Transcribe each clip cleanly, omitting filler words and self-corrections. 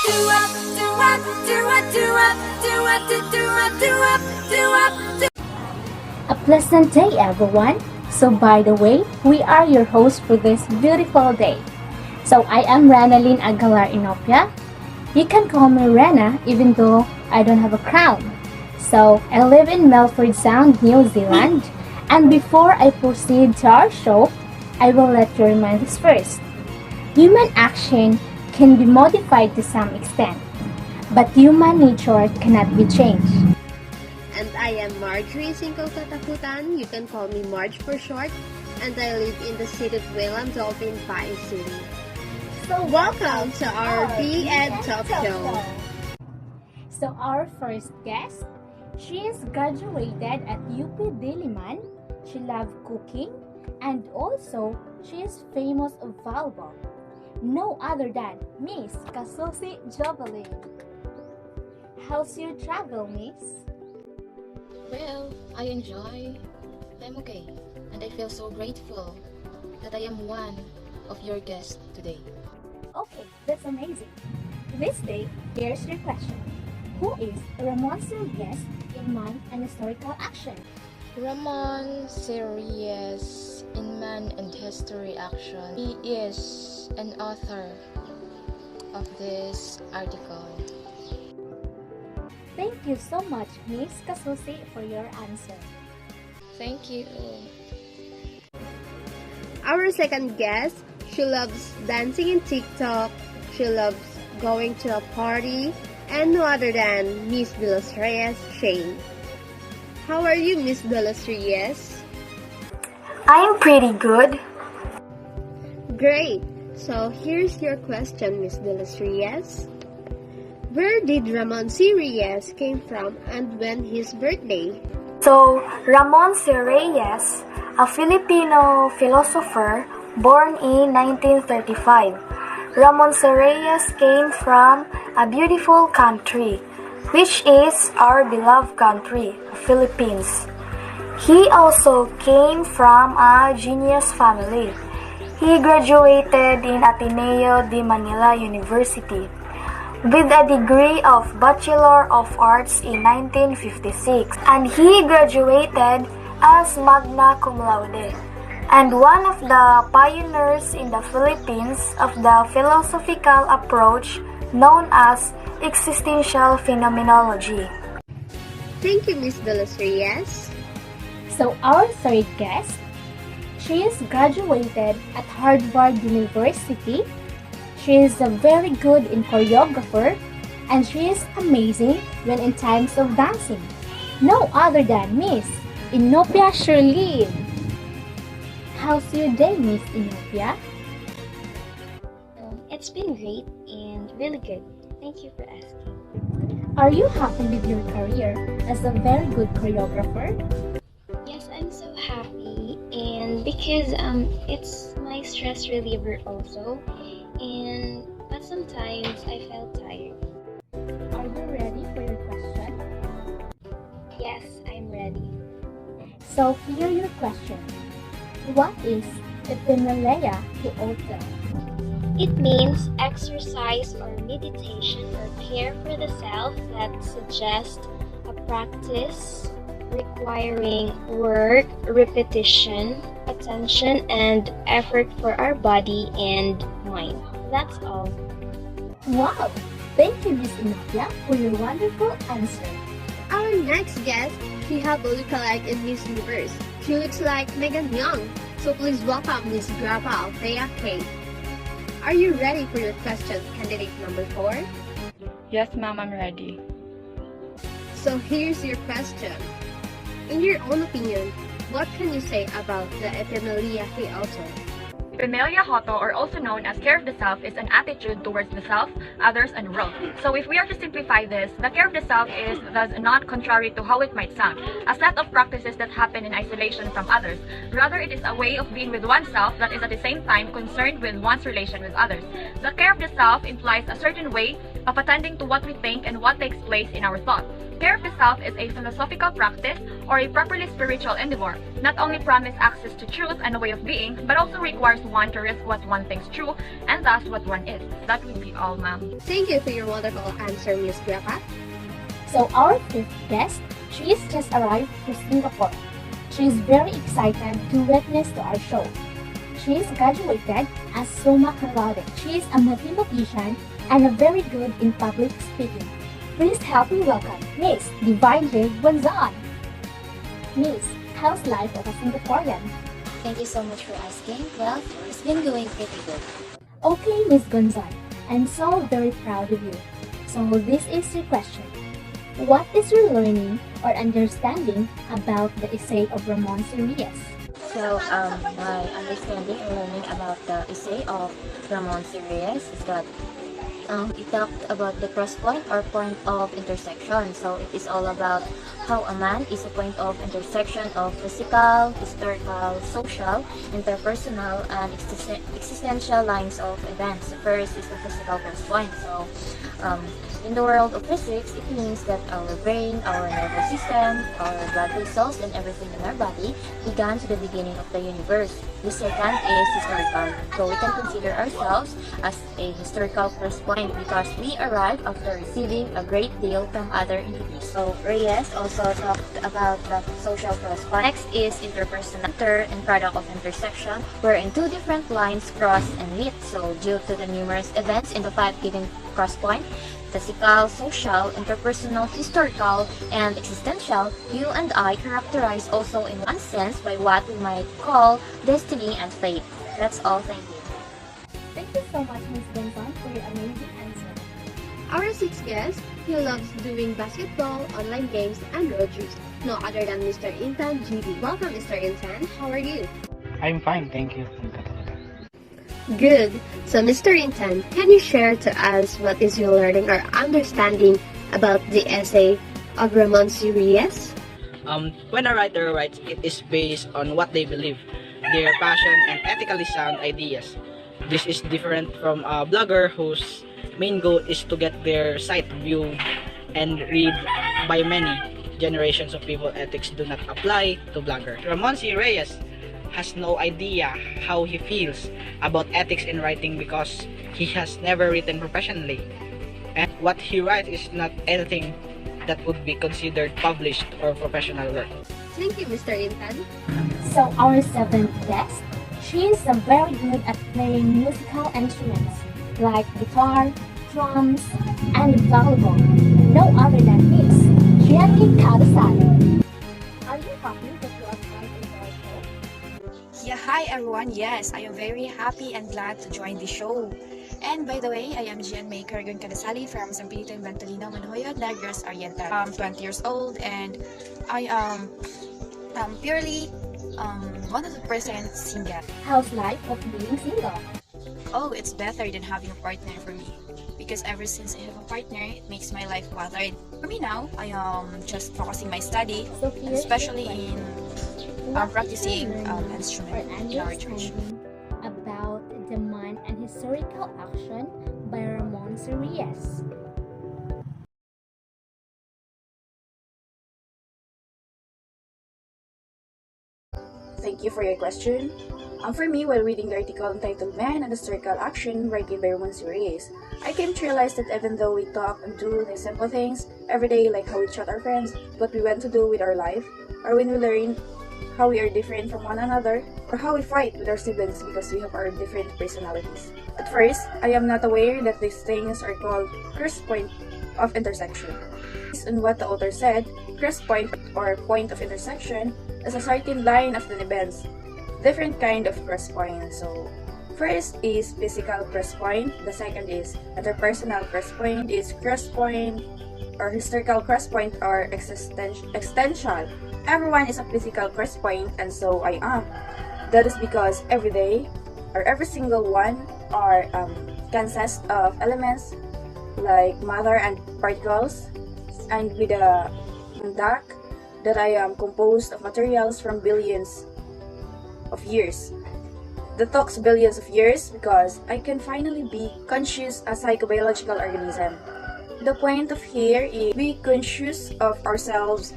A pleasant day, everyone. So by the way, we are your hosts for this beautiful day. So I am Renalyn Aguilar Inopia. You can call me Rena even though I don't have a crown. So I live in Melford Sound, New Zealand. And before I proceed to our show, I will let you remind us first. Human action can be modified to some extent, but human nature cannot be changed. And I am Marjorie Cinco Katakutan. You can call me Marge for short. And I live in the city of Wayland Dolphin Pine City. So welcome to our B.Ed Talk Show. So our first guest, she is graduated at UP Diliman. She loves cooking and also she is famous of volleyball. No other than Miss Kasusi Jovelin. How's your travel, Miss? Well, I enjoy. I'm okay. And I feel so grateful that I am one of your guests today. Okay, that's amazing. This day, here's your question. Who is Ramon Sirius in Man and Historical Action? Ramon Sirius in Man and History Action. He is an author of this article. Thank you so much, Miss Kasusi, for your answer. Thank you. Our second guest, she loves dancing in TikTok. She loves going to a party. And no other than Miss De Los Reyes Shane. How are you, Miss De Los Reyes? I'm pretty good. Great. So here's your question, Miss De Los Reyes. Where did Ramon C. Reyes came from and when his birthday? So, Ramon C. Reyes, a Filipino philosopher born in 1935. Ramon C. Reyes came from a beautiful country, which is our beloved country, the Philippines. He also came from a genius family. He graduated in Ateneo de Manila University with a degree of Bachelor of Arts in 1956, and he graduated as magna cum laude, and one of the pioneers in the Philippines of the philosophical approach known as existential phenomenology. Thank you, Miss De Los Reyes. So our third guest, she is graduated at Harvard University. She is a very good in choreographer and she is amazing when in times of dancing. No other than Miss Inopia Shirlene. How's your day, Miss Inopia? It's been great and really good. Thank you for asking. Are you happy with your career as a very good choreographer? Yes, I'm so happy, and because it's my stress reliever also, but sometimes I felt tired. Are you ready for your question? Yes, I'm ready. So here your question. What is epimeleia iota? It means exercise or meditation or care for the self that suggests a practice requiring work, repetition, attention, and effort for our body and mind. That's all. Wow! Thank you, Miss Inopia, for your wonderful answer. Our next guest, she has a lookalike in Miss Universe. She looks like Megan Young. So please welcome Miss Grappa Althea K. Are you ready for your question, candidate number 4? Yes, ma'am, I'm ready. So here's your question. In your own opinion, what can you say about the epimeleia iota? Epimeleia Hoto, or also known as care of the self, is an attitude towards the self, others, and world. So if we are to simplify this, the care of the self is thus not contrary to how it might sound, a set of practices that happen in isolation from others. Rather, it is a way of being with oneself that is at the same time concerned with one's relation with others. The care of the self implies a certain way of attending to what we think and what takes place in our thoughts. care of the self is a philosophical practice or a properly spiritual endeavor. Not only promise access to truth and a way of being, but also requires one to risk what one thinks true and thus what one is. That would be all, ma'am. Thank you for your wonderful answer, Miss Grappa. So our fifth guest, she is just arrived to Singapore. She is very excited to witness to our show. She is graduated as summa cum laude. She is a mathematician and a very good in public speaking. Please help me welcome Miss Divine Jade Bonzon. Miss, how's life as a Singaporean? Thank you so much for asking. Well, it's been going pretty good. Okay, Miss Gonzon, I'm so very proud of you. So this is your question. What is your learning or understanding about the essay of Ramon Sirius? So, my understanding and learning about the essay of Ramon Sirius is that it talked about the cross point or point of intersection. So it is all about how a man is a point of intersection of physical, historical, social, interpersonal, and existential lines of events. The first is the physical cross point. So in the world of physics, it means that our brain, our nervous system, our blood vessels, and everything in our body began to the beginning of the universe. The second is historical. So we can consider ourselves as a historical cross point because we arrive after receiving a great deal from other entities. So Reyes also talked about the social cross point. Next is interpersonal and product of intersection, wherein two different lines cross and meet. So due to the numerous events in the five given cross point, physical, social, interpersonal, historical, and existential, you and I characterize also in one sense by what we might call destiny and fate. That's all, thank you. Thank you so much, Miss Gonzon, for your amazing answer. Our sixth guest, he loves doing basketball, online games, and road trips. No other than Mr. Intan GD. Welcome, Mr. Intan. How are you? I'm fine, thank you. Good. So, Mr. Intan, can you share to us what is your learning or understanding about the essay of Ramon Sirius? When a writer writes, it is based on what they believe, their passion, and ethically sound ideas. This is different from a blogger whose main goal is to get their site viewed and read by many generations of people. Ethics do not apply to blogger. Ramon Sirius has no idea how he feels about ethics in writing because he has never written professionally. And what he writes is not anything that would be considered published or professional work. Thank you, Mr. Intan. So our seventh guest, she is very good at playing musical instruments like guitar, drums, and volleyball. No other than Miss Jenny Cadasal. Are you happy that you are part of our show? Yeah, hi everyone. Yes, I am very happy and glad to join the show. And by the way, I am Gian May Cargon Cadasali from San Pedro Ventolino, Manhoyod, Negros Oriental. I'm 20 years old and I am purely 100% single. How's life of being single? Oh, it's better than having a partner for me. Because ever since I have a partner, it makes my life bothered. For me now, I am just focusing my study, So here's especially the in What practicing do you learn instrument or in our church. understanding about the man and historical action by Ramon Sirius. Thank you for your question. For me, while reading the article entitled Man and Historical Action written by Ramon Sirius, I came to realize that even though we talk and do the simple things every day, like how we chat our friends, what we want to do with our life, or when we learn how we are different from one another, or how we fight with our siblings because we have our different personalities. At first, I am not aware that these things are called cross point of intersection. Based on what the author said, cross point or point of intersection is a certain line of the events. Different kind of cross point. So, first is physical cross point. The second is interpersonal cross point. Is cross point or historical cross point or existential. Everyone is a physical cross point, and so I am. That is because every day or every single one are consist of elements like matter and particles, and with a dark that I am composed of materials from billions of years. That talks billions of years because I can finally be conscious as psychobiological organism. The point of here is we conscious of ourselves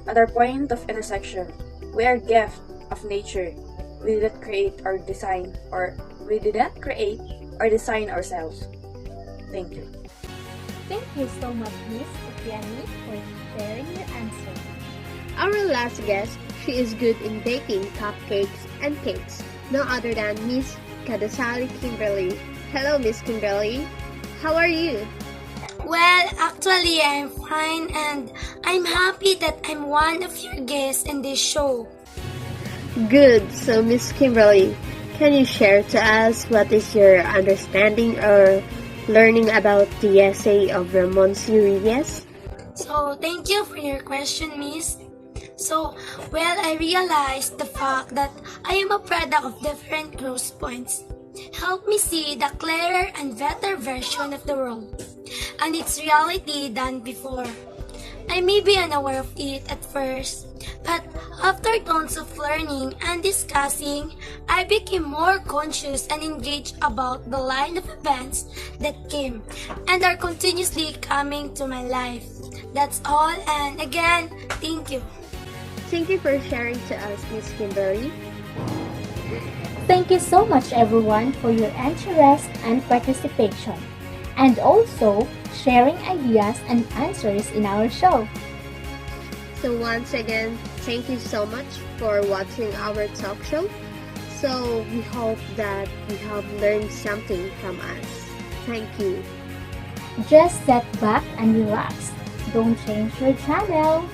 at our point of intersection. We are gift of nature. We did not create or design ourselves. Thank you. Thank you so much, Miss Tiani, for sharing your answer. Our last guest, she is good in baking cupcakes and cakes, no other than Miss Kadasali Kimberly. Hello, Miss Kimberly. How are you? Well, actually, I'm fine and I'm happy that I'm one of your guests in this show. Good. So, Miss Kimberly, can you share to us what is your understanding or learning about the essay of Ramon Series? So, thank you for your question, Miss. So, well, I realized the fact that I am a product of different growth points. Help me see the clearer and better version of the world and its reality than before. I may be unaware of it at first, but after tons of learning and discussing, I became more conscious and engaged about the line of events that came and are continuously coming to my life. That's all, and again, thank you. Thank you for sharing to us, Miss Kimberly. Thank you so much, everyone, for your interest and participation, and also sharing ideas and answers in our show. So once again, thank you so much for watching our talk show. So we hope that you have learned something from us. Thank you. Just sit back and relax. Don't change your channel.